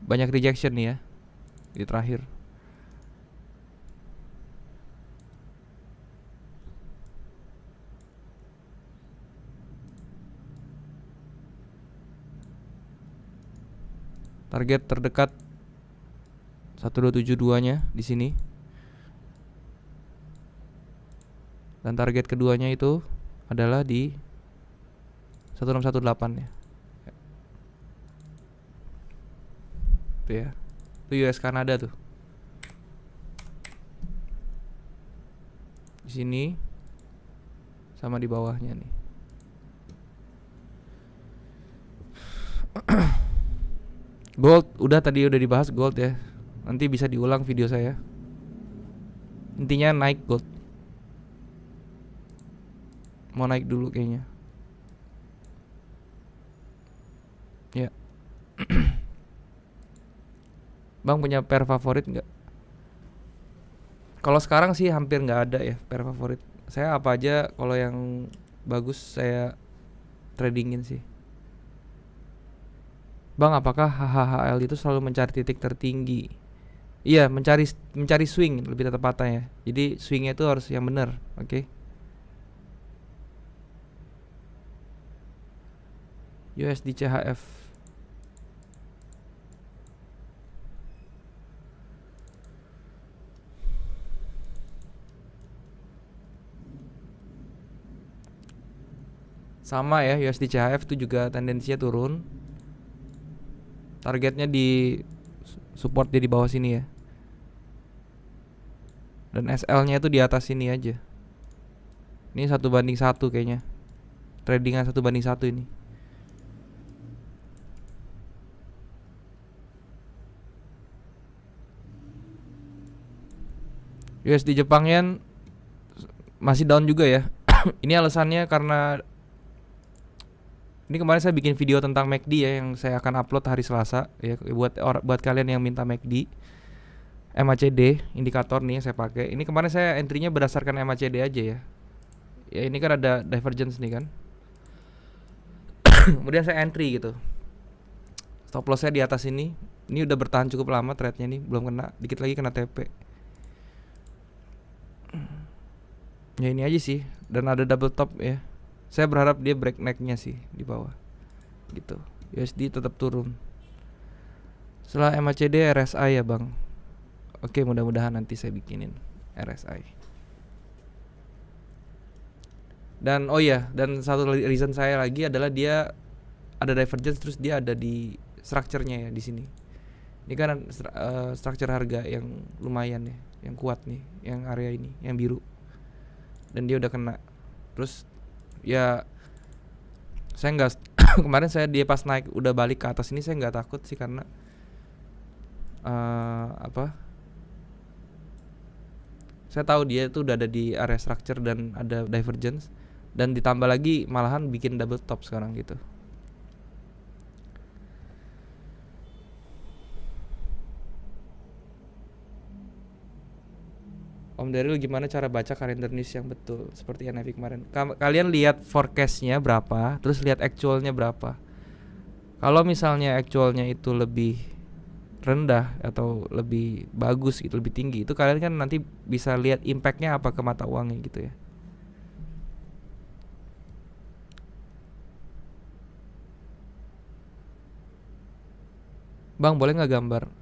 banyak rejection nih ya di terakhir. Target terdekat 1272-nya di sini. Dan target keduanya itu adalah di 1618 ya. Itu ya. Itu US Kanada tuh. Di sini sama di bawahnya nih. Gold udah dibahas gold ya. Nanti bisa diulang video saya. Intinya naik gold. Mau naik dulu kayaknya. Ya. Bang punya pair favorit nggak? Kalau sekarang sih hampir nggak ada ya pair favorit. Saya apa aja kalau yang bagus saya tradingin sih. Bang, apakah HHHL itu selalu mencari titik tertinggi? Iya, mencari swing lebih tepatnya ya. Jadi swingnya itu harus yang benar, oke? USD CHF. Sama ya, USD CHF itu juga tendensinya turun. Targetnya di support dia di bawah sini ya. Dan SL-nya itu di atas sini aja. Ini 1:1 kayaknya. Tradingan 1:1 ini. USD Jepang Yen masih down juga ya. Ini alasannya karena ini kemarin saya bikin video tentang MACD ya, yang saya akan upload hari Selasa ya, buat kalian yang minta MACD. MACD indikator nih yang saya pakai. Ini kemarin saya entry-nya berdasarkan MACD aja ya. Ya ini kan ada divergence nih kan. Kemudian saya entry gitu. Stop loss-nya di atas ini. Ini udah bertahan cukup lama trade-nya nih, belum kena, dikit lagi kena TP. Ya ini aja sih, dan ada double top ya. Saya berharap dia break neck-nya sih di bawah. Gitu. USD tetap turun. Setelah MACD RSI ya, Bang. Oke, mudah-mudahan nanti saya bikinin RSI. Dan oh iya, dan satu reason saya lagi adalah dia ada divergence, terus dia ada di structure-nya ya di sini. Ini kan structure harga yang lumayan ya, yang kuat nih, yang area ini, yang biru. Dan dia udah kena. Terus ya saya nggak kemarin dia pas naik udah balik ke atas ini, saya nggak takut sih karena saya tahu dia tuh udah ada di area structure dan ada divergence, dan ditambah lagi malahan bikin double top sekarang gitu. Om Daryl, gimana cara baca kalender news yang betul seperti NFI kemarin? Kalian lihat forecastnya berapa, terus lihat actualnya berapa. Kalau misalnya actualnya itu lebih rendah atau lebih bagus gitu, lebih tinggi, itu kalian kan nanti bisa lihat impactnya apa ke mata uangnya gitu ya. Bang, boleh nggak gambar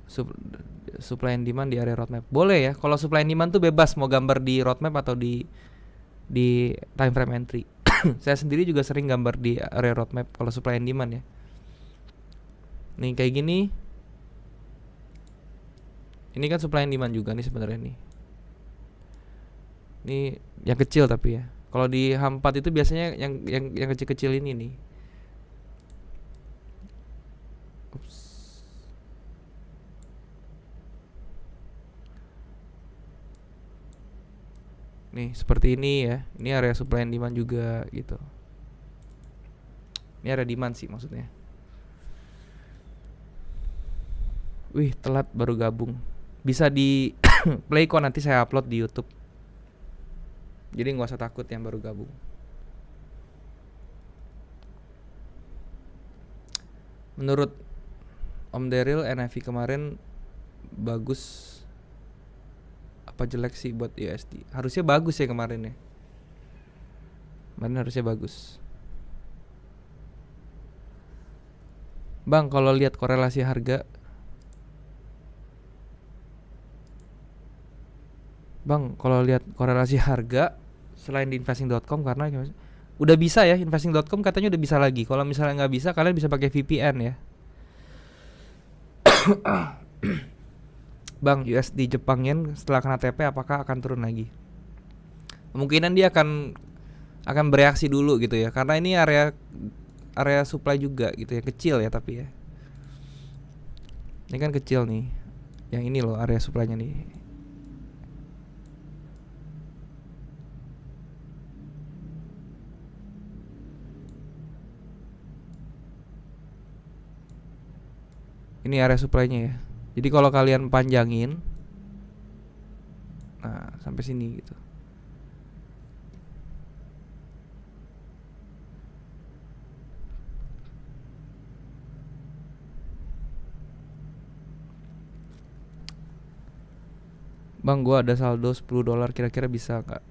supply and demand di area roadmap? Boleh ya. Kalau supply and demand tuh bebas mau gambar di roadmap atau di time frame entry. Saya sendiri juga sering gambar di area roadmap kalau supply and demand ya. Nih kayak gini. Ini kan supply and demand juga nih sebenarnya nih. Ini yang kecil tapi ya. Kalau di H4 itu biasanya yang kecil-kecil ini nih. Ups. Nih seperti ini ya. Ini area supply and demand juga gitu. Ini area demand sih maksudnya. Wih, telat baru gabung. Bisa di play kok, nanti saya upload di YouTube. Jadi nggak usah takut yang baru gabung. Menurut Om Daryl, NFV kemarin bagus apa jelek sih buat USD? Harusnya bagus ya kemarin ya. Kemarin harusnya bagus. Bang, kalau lihat korelasi harga, selain di investing.com, karena udah bisa ya, investing.com katanya udah bisa lagi. Kalau misalnya nggak bisa, kalian bisa pakai VPN ya. Bang, USD Jepang Yen setelah kena TP apakah akan turun lagi? Kemungkinan dia akan bereaksi dulu gitu ya, karena ini area supply juga gitu ya, kecil ya tapi ya. Ini kan kecil nih. Yang ini loh area supply-nya nih. Ini area supply-nya ya. Jadi kalau kalian panjangin, nah sampai sini gitu. Bang, gua ada saldo $10, kira-kira bisa nggak?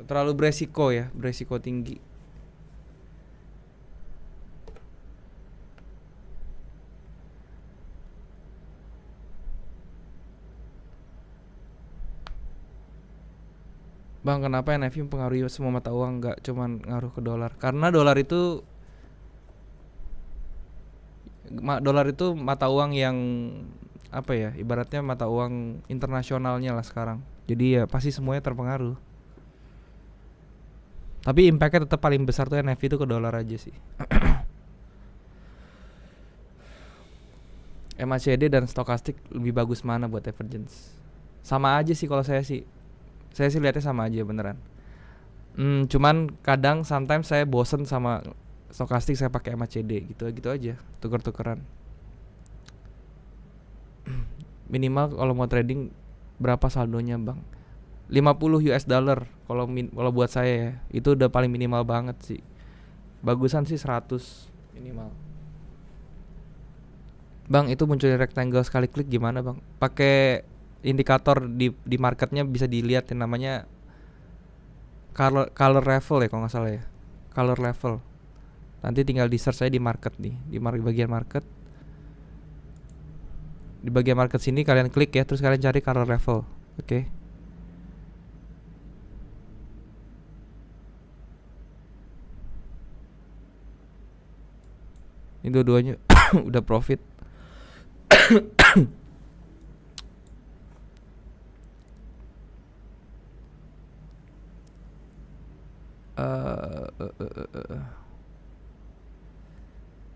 Terlalu beresiko ya, beresiko tinggi. Bang, kenapa NFI mempengaruhi semua mata uang, nggak cuman ngaruh ke dolar? Karena dolar itu mata uang yang apa ya, ibaratnya mata uang internasionalnya lah sekarang. Jadi ya pasti semuanya terpengaruh. Tapi impactnya tetap paling besar tuh NFI itu ke dolar aja sih. MACD dan stokastik lebih bagus mana buat divergence? Sama aja sih kalau saya sih lihatnya sama aja beneran. Cuman kadang sometimes saya bosen sama stokastik, saya pakai MACD gitu aja, tuker-tukeran. Minimal kalau mau trading berapa saldonya, Bang? 50 US dollar kalau buat saya ya. Itu udah paling minimal banget sih. Bagusan sih 100 minimal. Bang, itu munculnya rectangle sekali klik gimana, Bang? Pakai indikator di marketnya, bisa dilihat yang namanya color level ya kalau nggak salah ya. Color level. Nanti tinggal di search saya di market nih, di bagian market. Di bagian market sini kalian klik ya, terus kalian cari color level. Oke. Ini dua-duanya udah profit.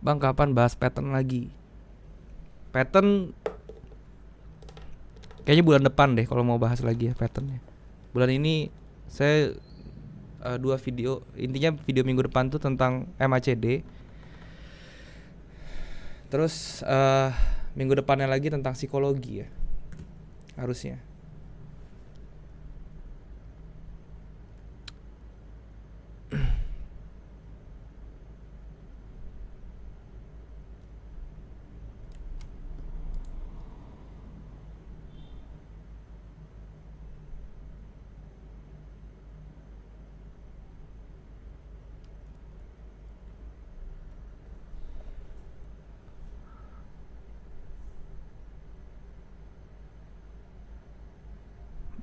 Bang, kapan bahas pattern lagi? Pattern kayaknya bulan depan deh kalau mau bahas lagi ya patternnya. Bulan ini saya 2 video. Intinya video minggu depan tuh tentang MACD. Terus minggu depannya lagi tentang psikologi ya. Harusnya.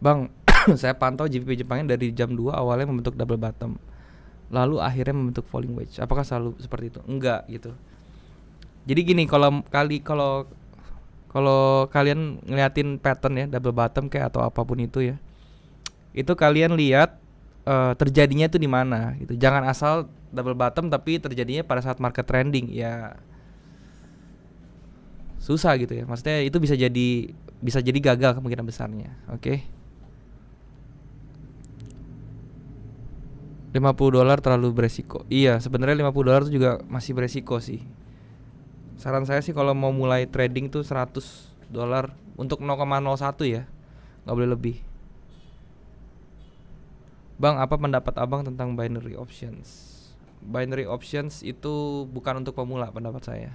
Bang, saya pantau GBP Jepangnya dari jam 2 awalnya membentuk double bottom, lalu akhirnya membentuk falling wedge. Apakah selalu seperti itu? Enggak gitu. Jadi gini, kalau kalian ngeliatin pattern ya double bottom kayak atau apapun itu ya, itu kalian lihat terjadinya itu di mana gitu. Jangan asal double bottom tapi terjadinya pada saat market trending, ya susah gitu ya. Maksudnya itu bisa jadi gagal kemungkinan besarnya. Oke. 50 dolar terlalu beresiko. Iya, sebenarnya 50 dolar itu juga masih beresiko sih. Saran saya sih kalau mau mulai trading tuh 100 dolar untuk 0,01 ya. Nggak boleh lebih. Bang, apa pendapat abang tentang binary options? Binary options itu bukan untuk pemula pendapat saya.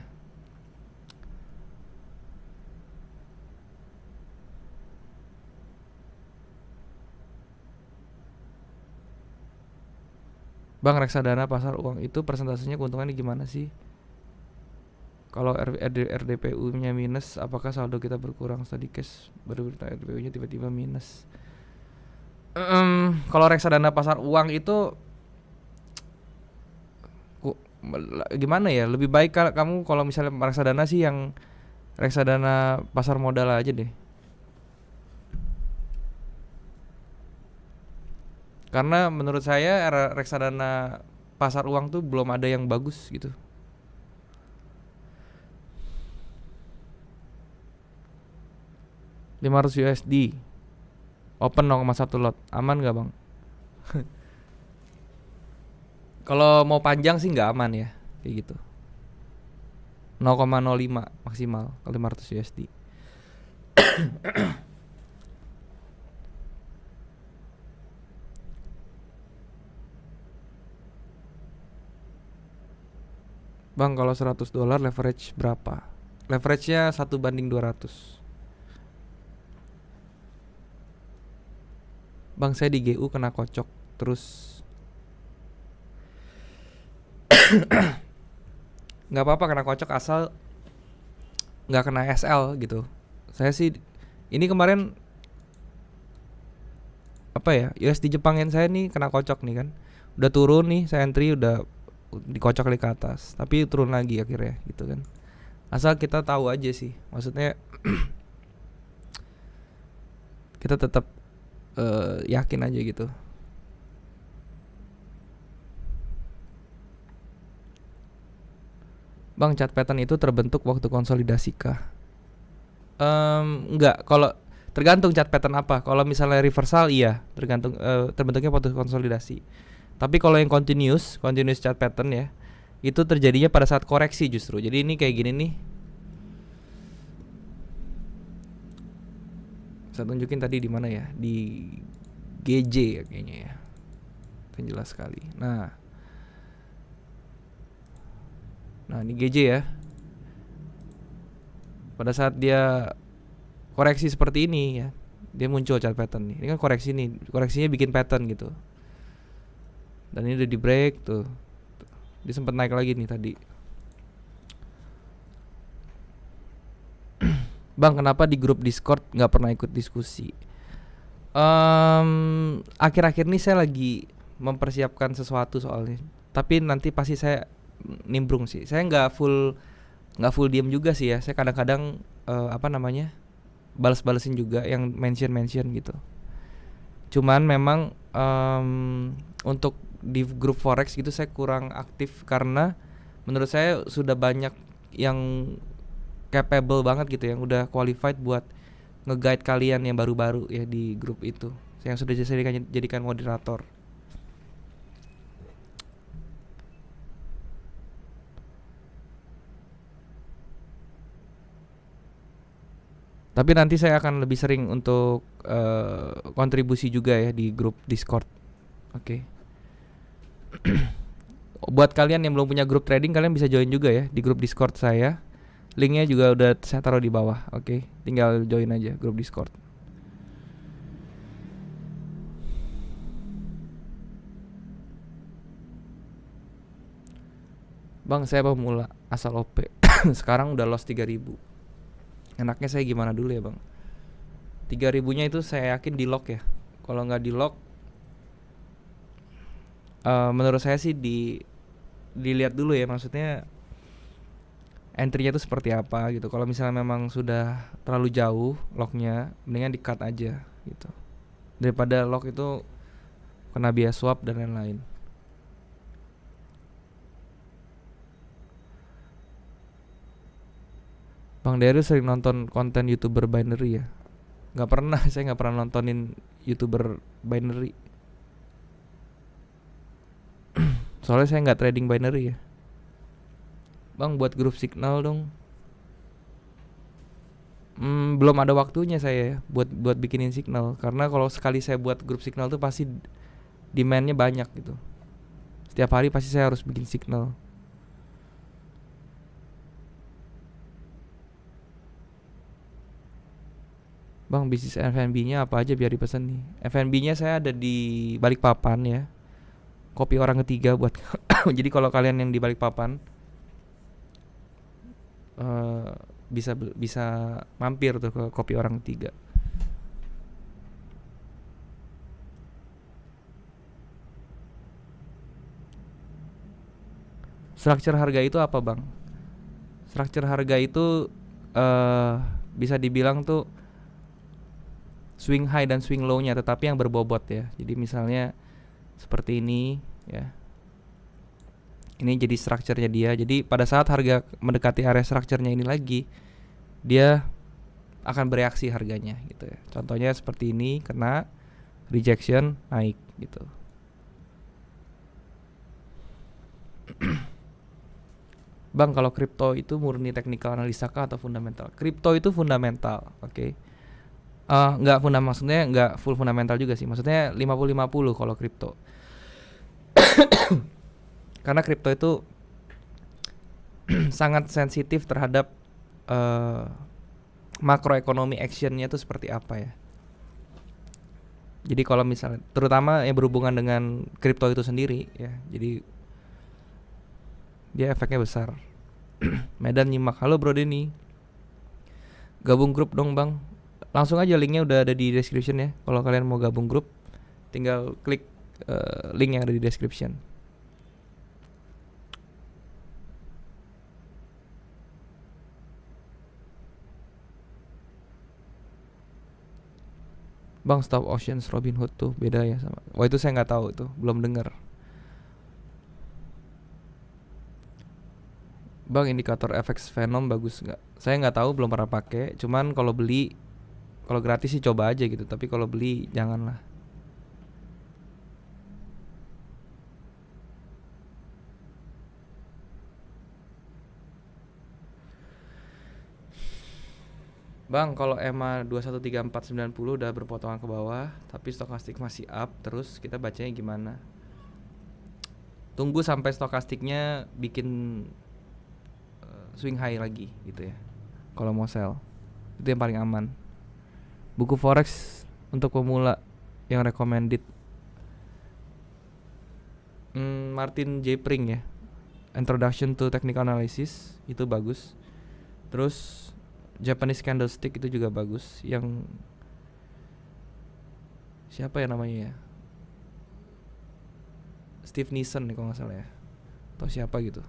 Bang, reksadana pasar uang itu persentasenya keuntungannya gimana sih? Kalau RDPU-nya minus, apakah saldo kita berkurang? Tadi cash baru RDPU-nya tiba-tiba minus. Kalau reksadana pasar uang itu gimana ya? Lebih baik kamu kalau misalnya reksadana sih yang reksadana pasar modal aja deh. Karena menurut saya reksadana pasar uang tuh belum ada yang bagus gitu. $500 open 0,1 lot, aman gak bang? Kalau mau panjang sih nggak aman ya, kayak gitu. 0,05 maksimal kalau $500. Bang, kalau 100 dolar leverage berapa? Leverage-nya 1:200. Bang, saya di GU kena kocok terus. Nggak apa-apa kena kocok asal nggak kena SL gitu. Saya sih ini kemarin apa ya, USD Jepangin saya nih kena kocok nih kan. Udah turun nih, saya entry udah dikocok lagi ke atas, tapi turun lagi akhirnya gitu kan. Asal kita tahu aja sih, maksudnya kita tetap yakin aja gitu. Bang, chart pattern itu terbentuk waktu konsolidasi kah? Enggak, kalau tergantung chart pattern apa. Kalau misalnya reversal iya, tergantung terbentuknya waktu konsolidasi. Tapi kalau yang continuous chart pattern ya, itu terjadinya pada saat koreksi justru. Jadi ini kayak gini nih. Saya tunjukin tadi di mana ya? Di GJ ya kayaknya ya. Itu jelas sekali. Nah, ini GJ ya. Pada saat dia koreksi seperti ini ya, dia muncul chart pattern nih. Ini kan koreksi nih, koreksinya bikin pattern gitu. Dan ini udah di break tuh. Dia sempat naik lagi nih tadi. Bang, kenapa di grup Discord nggak pernah ikut diskusi? Akhir-akhir ini saya lagi mempersiapkan sesuatu soalnya. Tapi nanti pasti saya nimbrung sih. Saya nggak full diam juga sih ya. Saya kadang-kadang balas-balesin juga yang mention gitu. Cuman memang untuk di grup forex gitu saya kurang aktif karena menurut saya sudah banyak yang capable banget gitu, yang udah qualified buat nge-guide kalian yang baru-baru ya di grup itu, yang sudah saya jadikan moderator. Tapi nanti saya akan lebih sering untuk kontribusi juga ya di grup Discord. Oke. Buat kalian yang belum punya grup trading, kalian bisa join juga ya di grup Discord saya. Linknya juga udah saya taruh di bawah. Oke. Tinggal join aja grup Discord. Bang, saya pemula asal OP. Sekarang udah loss 3.000. Enaknya saya gimana dulu ya bang? 3.000-nya itu saya yakin di lock ya. Kalau nggak di lock, menurut saya sih dilihat dulu ya, maksudnya entry-nya itu seperti apa gitu. Kalau misalnya memang sudah terlalu jauh locknya, mendingan di cut aja gitu. Daripada lock itu kena biaya swap dan lain-lain. Bang Dery sering nonton konten YouTuber binary ya? Nggak pernah, saya nggak pernah nontonin YouTuber binary. Soalnya saya nggak trading binary ya. Bang buat grup signal dong. Belum ada waktunya saya ya buat bikinin signal, karena kalau sekali saya buat grup signal tuh pasti demandnya banyak gitu. Setiap hari pasti saya harus bikin signal. Bang bisnis F&B-nya apa aja biar dipesan nih? F&B-nya saya ada di Balikpapan ya. Kopi orang ketiga buat jadi kalau kalian yang di Balikpapan bisa mampir tuh ke kopi orang ketiga. Struktur harga itu apa bang? Struktur harga itu bisa dibilang tuh swing high dan swing low nya, tetapi yang berbobot ya. Jadi misalnya seperti ini ya, ini jadi strukturnya dia. Jadi pada saat harga mendekati area strukturnya ini lagi, dia akan bereaksi harganya gitu ya. Contohnya seperti ini, kena rejection naik gitu. Bang kalau kripto itu murni technical analisa kah atau fundamental? Kripto itu fundamental, oke. Nggak fundamental, maksudnya nggak full fundamental juga sih. Maksudnya 50-50 kalau kripto. Karena kripto itu sangat sensitif terhadap makroekonomi actionnya itu seperti apa ya. Jadi kalau misalnya, terutama yang berhubungan dengan kripto itu sendiri ya, jadi dia efeknya besar. Medan nyimak, halo Bro Denny, gabung grup dong bang. Langsung aja, linknya udah ada di description ya. Kalau kalian mau gabung grup, tinggal klik link yang ada di description. Bang Stop Oceans Robinhood tuh beda ya sama. Wah itu saya nggak tahu, itu belum dengar. Bang indikator FX Venom bagus nggak? Saya nggak tahu, belum pernah pakai. Cuman kalau beli, kalau gratis sih coba aja gitu. Tapi kalau beli janganlah. Bang kalau EMA 213490 udah berpotongan ke bawah, tapi stokastik masih up, terus kita bacanya gimana? Tunggu sampai stokastiknya bikin swing high lagi gitu ya. Kalau mau sell, itu yang paling aman. Buku forex untuk pemula yang recommended, Martin J. Pring ya, Introduction to Technical Analysis, itu bagus. Terus Japanese Candlestick itu juga bagus. Yang siapa ya namanya ya, Steve Nissen nih kalau nggak salah ya, atau siapa gitu.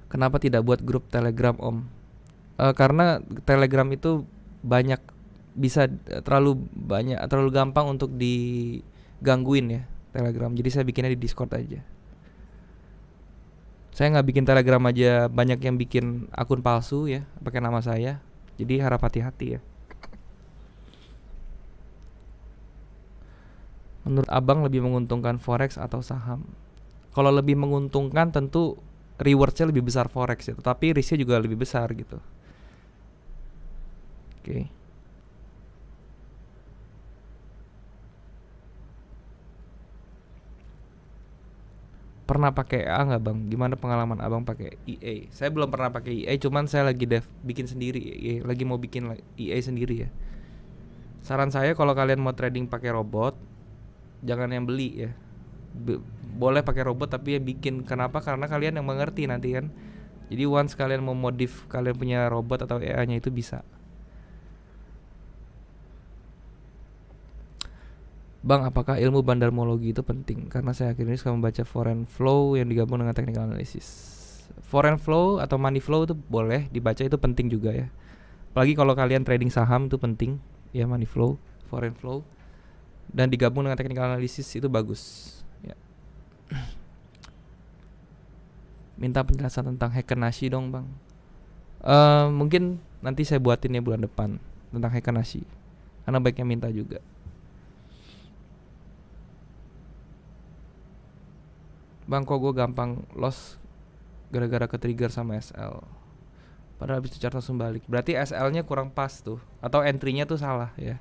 Kenapa tidak buat grup Telegram om? Karena Telegram itu banyak, bisa terlalu gampang untuk digangguin ya Telegram. Jadi saya bikinnya di Discord aja. Saya nggak bikin Telegram aja, banyak yang bikin akun palsu ya pakai nama saya. Jadi harap hati-hati ya. Menurut abang lebih menguntungkan forex atau saham? Kalau lebih menguntungkan tentu rewardsnya lebih besar forex ya, tetapi risknya juga lebih besar gitu. Oke. Pernah pakai EA nggak bang? Gimana pengalaman abang pakai EA? Saya belum pernah pakai EA, cuman saya lagi bikin sendiri, lagi mau bikin EA sendiri ya. Saran saya kalau kalian mau trading pakai robot, jangan yang beli ya. Boleh pakai robot tapi ya bikin. Kenapa? Karena kalian yang mengerti nanti kan. Jadi once kalian mau modif, kalian punya robot atau EA-nya itu bisa. Bang, apakah ilmu bandarmologi itu penting? Karena saya akhirnya suka membaca foreign flow yang digabung dengan technical analysis. Foreign flow atau money flow itu boleh dibaca, itu penting juga ya. Apalagi kalau kalian trading saham itu penting ya, money flow, foreign flow. dan digabung dengan technical analysis itu bagus ya. Minta penjelasan tentang Heiken-Nashi dong bang. Mungkin nanti saya buatin ya bulan depan tentang Heiken-Nashi, karena baiknya minta juga. Bang, kok gue gampang loss gara-gara ke trigger sama SL, padahal habis itu chart langsung balik. Berarti SL-nya kurang pas tuh, atau entry-nya tuh salah ya.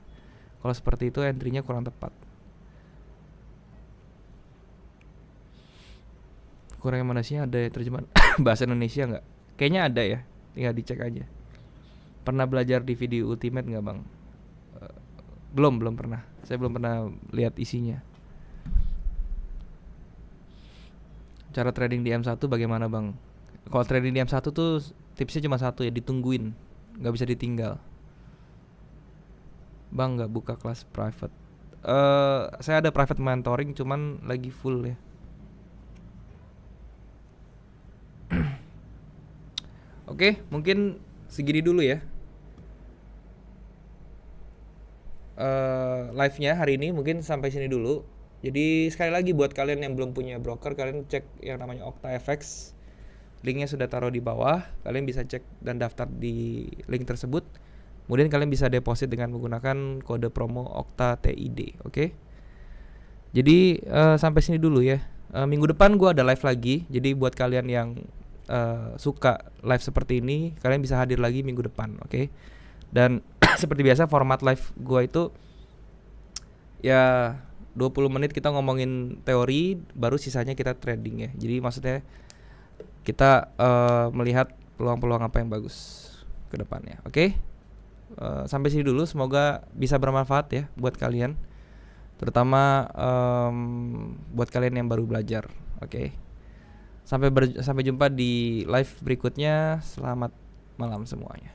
Kalau seperti itu entry-nya kurang tepat. Kurang Heiken-Nashi ada ya terjemahan bahasa Indonesia nggak? Kayaknya ada ya, tinggal dicek aja. Pernah belajar di video Ultimate nggak bang? Belum pernah. Saya belum pernah lihat isinya. Cara trading di M1 bagaimana bang? Kalau trading di M1 tuh tipsnya cuma satu ya, ditungguin, nggak bisa ditinggal. Bang, nggak buka kelas private. Saya ada private mentoring, cuman lagi full ya. Oke, mungkin segini dulu ya. Live-nya hari ini mungkin sampai sini dulu. Jadi sekali lagi buat kalian yang belum punya broker, kalian cek yang namanya OktaFX. Linknya sudah taruh di bawah. Kalian bisa cek dan daftar di link tersebut. Kemudian kalian bisa deposit dengan menggunakan kode promo OktaTID. Oke. Jadi sampai sini dulu ya. Minggu depan gue ada live lagi. Jadi buat kalian yang suka live seperti ini, kalian bisa hadir lagi minggu depan. Oke. Dan seperti biasa format live gue itu ya 20 menit kita ngomongin teori, baru sisanya kita trading ya. Jadi maksudnya kita melihat peluang-peluang apa yang bagus ke depannya. Oke? Sampai sini dulu, semoga bisa bermanfaat ya buat kalian. Terutama buat kalian yang baru belajar. Oke? Sampai jumpa di live berikutnya. Selamat malam semuanya.